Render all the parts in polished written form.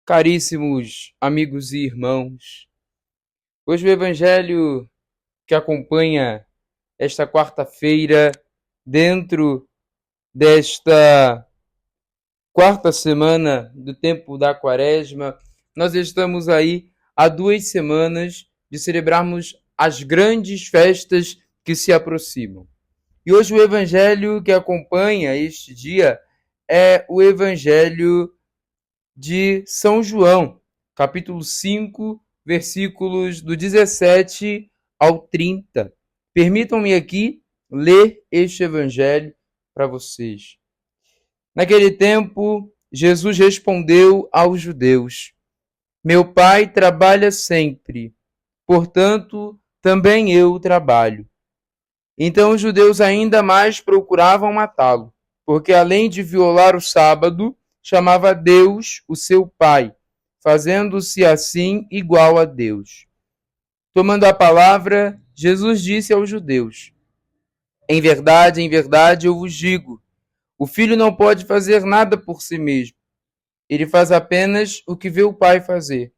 Caríssimos amigos e irmãos, hoje o Evangelho que acompanha esta quarta-feira, dentro desta quarta semana do tempo da Quaresma, nós estamos aí há 2 semanas de celebrarmos as grandes festas que se aproximam. E hoje o Evangelho que acompanha este dia é o Evangelho de São João, capítulo 5, versículos do 17 ao 30. Permitam-me aqui ler este evangelho para vocês. Naquele tempo, Jesus respondeu aos judeus: Meu Pai trabalha sempre, portanto, também eu trabalho. Então os judeus ainda mais procuravam matá-lo, porque além de violar o sábado, chamava Deus o seu Pai, fazendo-se assim igual a Deus. Tomando a palavra, Jesus disse aos judeus: em verdade, eu vos digo, o filho não pode fazer nada por si mesmo. Ele faz apenas o que vê o Pai fazer.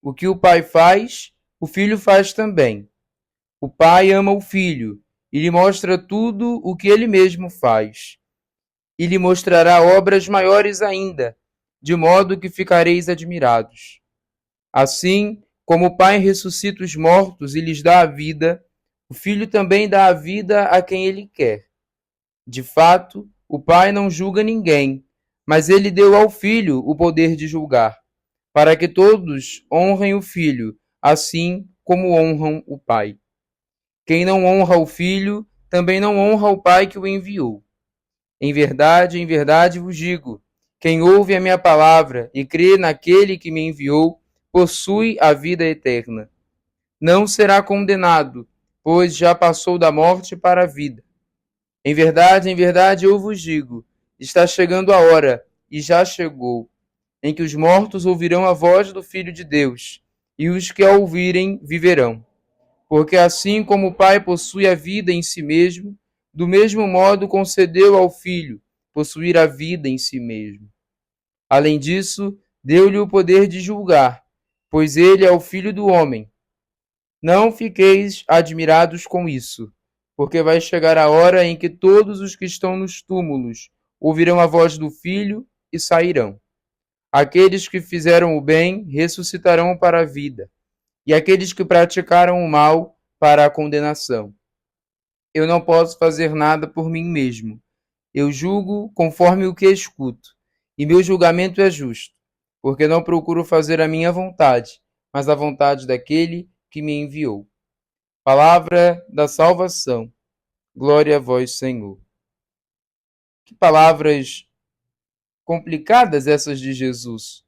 O que o Pai faz, o filho faz também. O Pai ama o filho e lhe mostra tudo o que ele mesmo faz. E lhe mostrará obras maiores ainda, de modo que ficareis admirados. Assim, como o Pai ressuscita os mortos e lhes dá a vida, o Filho também dá a vida a quem ele quer. De fato, o Pai não julga ninguém, mas ele deu ao Filho o poder de julgar, para que todos honrem o Filho, assim como honram o Pai. Quem não honra o Filho, também não honra o Pai que o enviou. Em verdade vos digo, quem ouve a minha palavra e crê naquele que me enviou, possui a vida eterna. Não será condenado, pois já passou da morte para a vida. Em verdade eu vos digo, está chegando a hora, e já chegou, em que os mortos ouvirão a voz do Filho de Deus, e os que a ouvirem viverão. Porque assim como o Pai possui a vida em si mesmo, do mesmo modo concedeu ao Filho possuir a vida em si mesmo. Além disso, deu-lhe o poder de julgar, pois ele é o Filho do homem. Não fiqueis admirados com isso, porque vai chegar a hora em que todos os que estão nos túmulos ouvirão a voz do Filho e sairão. Aqueles que fizeram o bem ressuscitarão para a vida, e aqueles que praticaram o mal para a condenação. Eu não posso fazer nada por mim mesmo. Eu julgo conforme o que escuto, e meu julgamento é justo, porque não procuro fazer a minha vontade, mas a vontade daquele que me enviou. Palavra da salvação. Glória a vós, Senhor. Que palavras complicadas essas de Jesus.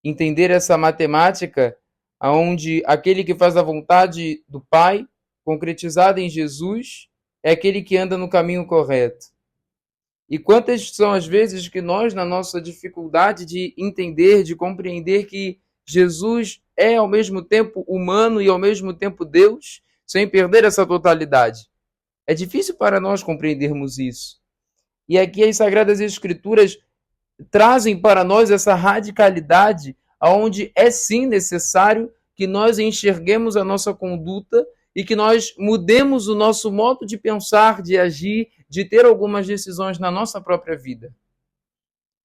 Entender essa matemática onde aquele que faz a vontade do Pai, concretizada em Jesus, é aquele que anda no caminho correto. E quantas são as vezes que nós, na nossa dificuldade de entender, de compreender que Jesus é ao mesmo tempo humano e ao mesmo tempo Deus, sem perder essa totalidade. É difícil para nós compreendermos isso. E aqui as Sagradas Escrituras trazem para nós essa radicalidade, onde é sim necessário que nós enxerguemos a nossa conduta e que nós mudemos o nosso modo de pensar, de agir, de ter algumas decisões na nossa própria vida.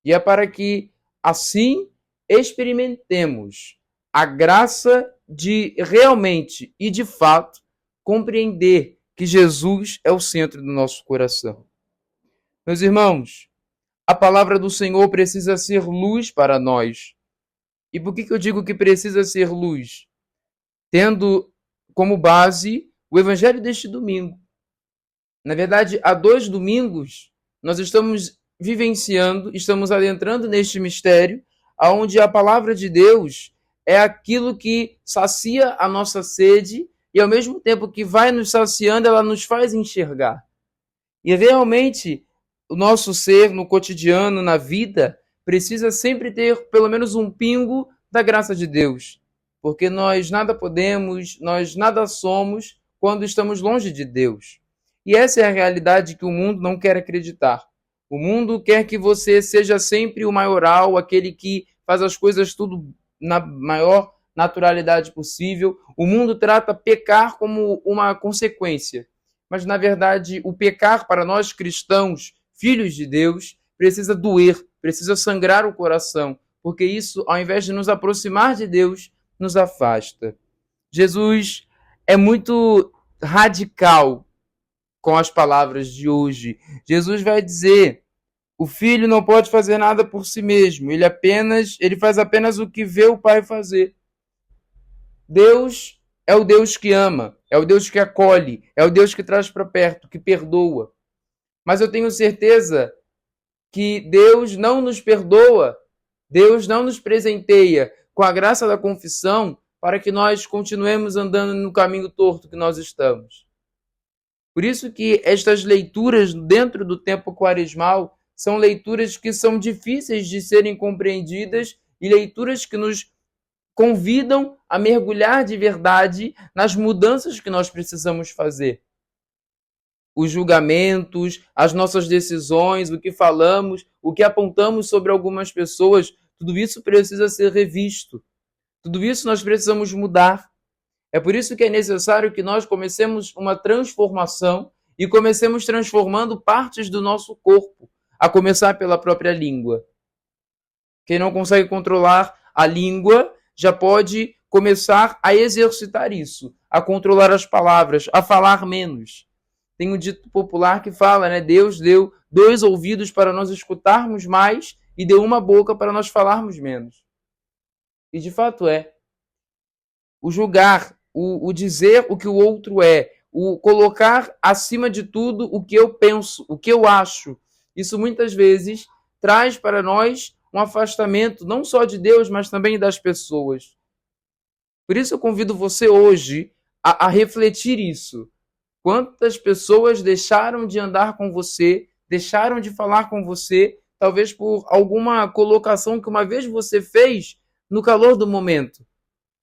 E é para que, assim, experimentemos a graça de realmente e de fato compreender que Jesus é o centro do nosso coração. Meus irmãos, a palavra do Senhor precisa ser luz para nós. E por que eu digo que precisa ser luz? Tendo como base o Evangelho deste domingo. Na verdade, há 2 domingos, nós estamos vivenciando, estamos adentrando neste mistério, onde a palavra de Deus é aquilo que sacia a nossa sede e, ao mesmo tempo que vai nos saciando, ela nos faz enxergar. E realmente, o nosso ser no cotidiano, na vida, precisa sempre ter pelo menos um pingo da graça de Deus. Porque nós nada podemos, nós nada somos quando estamos longe de Deus. E essa é a realidade que o mundo não quer acreditar. O mundo quer que você seja sempre o maioral, aquele que faz as coisas tudo na maior naturalidade possível. O mundo trata pecar como uma consequência. Mas, na verdade, o pecar para nós cristãos, filhos de Deus, precisa doer, precisa sangrar o coração, porque isso, ao invés de nos aproximar de Deus, nos afasta. Jesus é muito radical com as palavras de hoje. Jesus vai dizer: o filho não pode fazer nada por si mesmo, ele faz apenas o que vê o pai fazer. Deus é o Deus que ama, é o Deus que acolhe, é o Deus que traz para perto, que perdoa. Mas eu tenho certeza que Deus não nos perdoa, Deus não nos presenteia com a graça da confissão para que nós continuemos andando no caminho torto que nós estamos. Por isso que estas leituras dentro do tempo quaresmal são leituras que são difíceis de serem compreendidas e leituras que nos convidam a mergulhar de verdade nas mudanças que nós precisamos fazer. Os julgamentos, as nossas decisões, o que falamos, o que apontamos sobre algumas pessoas, tudo isso precisa ser revisto. Tudo isso nós precisamos mudar. É por isso que é necessário que nós comecemos uma transformação e comecemos transformando partes do nosso corpo, a começar pela própria língua. Quem não consegue controlar a língua já pode começar a exercitar isso, a controlar as palavras, a falar menos. Tem um dito popular que fala, né? Deus deu 2 ouvidos para nós escutarmos mais e deu 1 boca para nós falarmos menos. E de fato é. O julgar, o dizer o que o outro é, o colocar acima de tudo o que eu penso, o que eu acho. Isso muitas vezes traz para nós um afastamento não só de Deus, mas também das pessoas. Por isso eu convido você hoje a refletir isso. Quantas pessoas deixaram de andar com você, deixaram de falar com você, talvez por alguma colocação que uma vez você fez no calor do momento,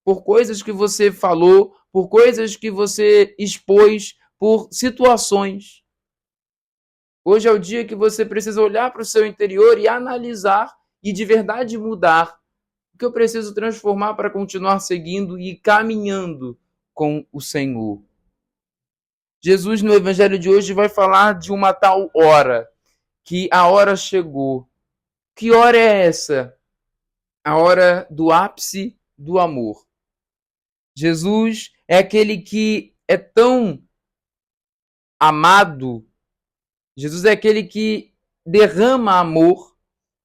por coisas que você falou, por coisas que você expôs, por situações. Hoje é o dia que você precisa olhar para o seu interior e analisar e de verdade mudar o que eu preciso transformar para continuar seguindo e caminhando com o Senhor. Jesus, no Evangelho de hoje, vai falar de uma tal hora, que a hora chegou. Que hora é essa? A hora do ápice do amor. Jesus é aquele que é tão amado, Jesus é aquele que derrama amor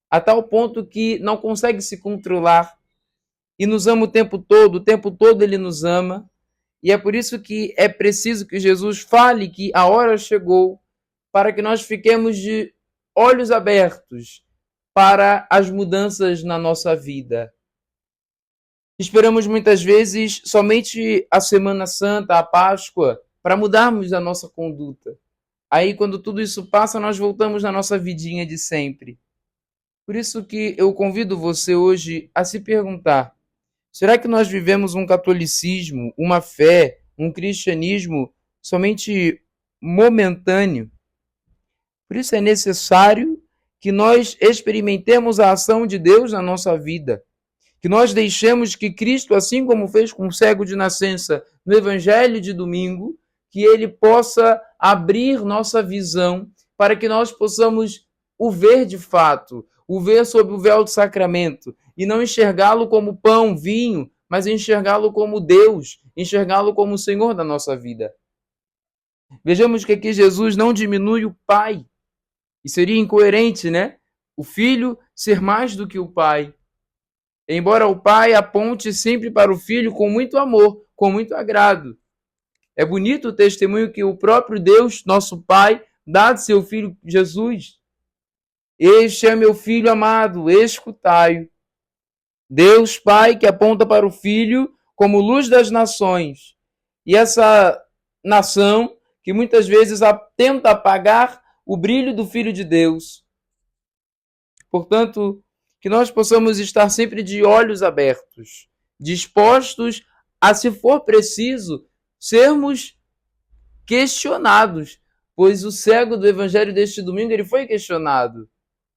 a tal ponto que não consegue se controlar e nos ama o tempo todo ele nos ama. E é por isso que é preciso que Jesus fale que a hora chegou para que nós fiquemos de olhos abertos para as mudanças na nossa vida. Esperamos muitas vezes somente a Semana Santa, a Páscoa, para mudarmos a nossa conduta. Aí, quando tudo isso passa, nós voltamos na nossa vidinha de sempre. Por isso que eu convido você hoje a se perguntar: será que nós vivemos um catolicismo, uma fé, um cristianismo somente momentâneo? Por isso é necessário que nós experimentemos a ação de Deus na nossa vida. Que nós deixemos que Cristo, assim como fez com o cego de nascença no Evangelho de domingo, que ele possa abrir nossa visão para que nós possamos o ver de fato, o ver sob o véu do sacramento, e não enxergá-lo como pão, vinho, mas enxergá-lo como Deus, enxergá-lo como o Senhor da nossa vida. Vejamos que aqui Jesus não diminui o Pai. E seria incoerente, né? O Filho ser mais do que o Pai. Embora o Pai aponte sempre para o Filho com muito amor, com muito agrado. É bonito o testemunho que o próprio Deus, nosso Pai, dá de seu Filho Jesus. Este é meu Filho amado, escutai-o. Deus Pai que aponta para o Filho como luz das nações. E essa nação que muitas vezes tenta apagar o brilho do Filho de Deus. Portanto, que nós possamos estar sempre de olhos abertos, dispostos a, se for preciso, sermos questionados, pois o cego do Evangelho deste domingo ele foi questionado.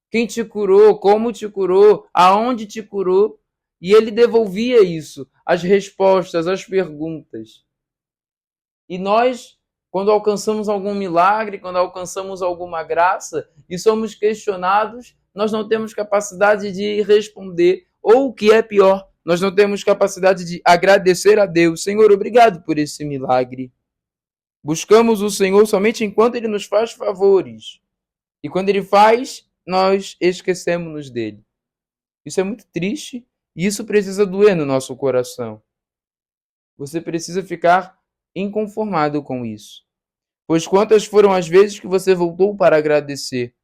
quem te curou, como te curou, aonde te curou. E ele devolvia isso, as respostas, as perguntas. E nós, quando alcançamos algum milagre, quando alcançamos alguma graça e somos questionados, nós não temos capacidade de responder. Ou o que é pior, nós não temos capacidade de agradecer a Deus. Senhor, obrigado por esse milagre. Buscamos o Senhor somente enquanto Ele nos faz favores. E quando Ele faz, nós esquecemos-nos dele. Isso é muito triste e isso precisa doer no nosso coração. Você precisa ficar inconformado com isso. Pois quantas foram as vezes que você voltou para agradecer?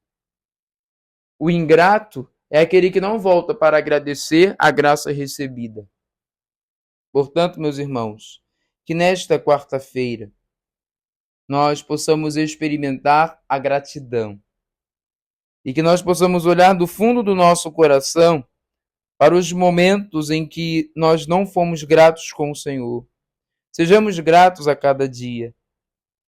O ingrato é aquele que não volta para agradecer a graça recebida. Portanto, meus irmãos, que nesta quarta-feira nós possamos experimentar a gratidão e que nós possamos olhar do fundo do nosso coração para os momentos em que nós não fomos gratos com o Senhor. Sejamos gratos a cada dia.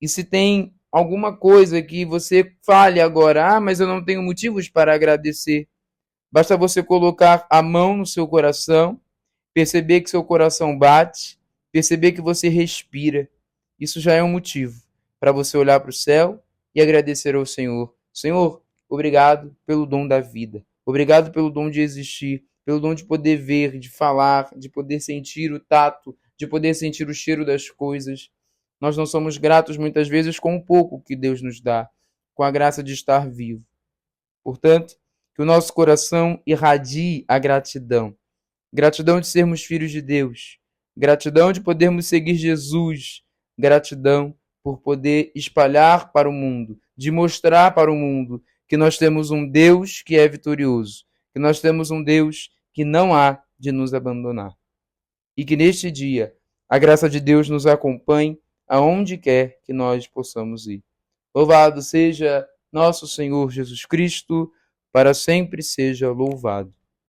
E se tem alguma coisa que você fale agora, mas eu não tenho motivos para agradecer, basta você colocar a mão no seu coração, perceber que seu coração bate, perceber que você respira. Isso já é um motivo para você olhar para o céu e agradecer ao Senhor. Senhor, obrigado pelo dom da vida. Obrigado pelo dom de existir, pelo dom de poder ver, de falar, de poder sentir o tato, de poder sentir o cheiro das coisas. Nós não somos gratos muitas vezes com o pouco que Deus nos dá, com a graça de estar vivo. Portanto, que o nosso coração irradie a gratidão. Gratidão de sermos filhos de Deus. Gratidão de podermos seguir Jesus. Gratidão por poder espalhar para o mundo, de mostrar para o mundo que nós temos um Deus que é vitorioso, que nós temos um Deus que não há de nos abandonar. E que neste dia a graça de Deus nos acompanhe aonde quer que nós possamos ir. Louvado seja nosso Senhor Jesus Cristo, para sempre seja louvado.